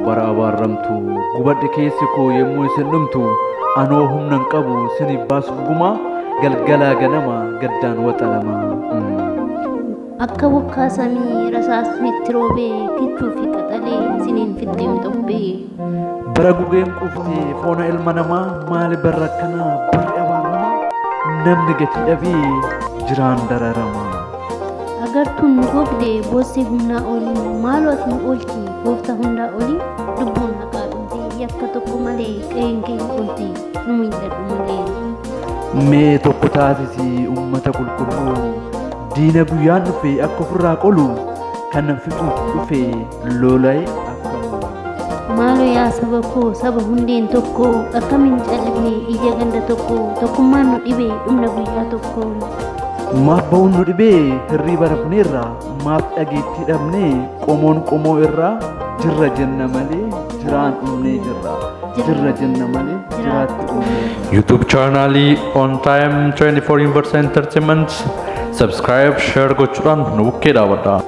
bara abaarramtu gubadhe keessi koo yemmuu isin dhumtu anoo humnan qabu sinif baasuuf gumaa galgalaa ganama gaddaan waxalama. Akka bokkaa samii rasaasnitti roobee kichuu fi qaxalee siniin fixxeen xobbee. Bara gugeen quftee foona ilma namaa maali barra akkanaa barri abaarama namni gati dhabee jiraan dararama. Agartuun gogdee boossee humnaa olii maaloo as nu oolchi gooftaa hundaa olii lubbuun haqaa dhumtee yakka tokko malee qe'een keenya olti nu miidhadhu malee. Mee tokko taasisi ummata qulqulluu diina guyyaan dhufe akka ofirraa qolu kan fixuuf dhufe lola'e akka maaloo yaa saba koo saba hundeen tokko akkamiin calqifne ija ganda tokko tokkummaan nu dhibee dhumna guyyaa tokko. Maaf ba'uun nu dhibee hirriiba rafneerra maaf dhageettii dhabnee qomoon qomoo irraa jirra jenna malee jiraan dhumnee jirra jenna malee jiraatti dhumnee. YouTube channel on time 24 Universe Entertainment subscribe share gochuudhaan nu bukkee dhaabadhaa.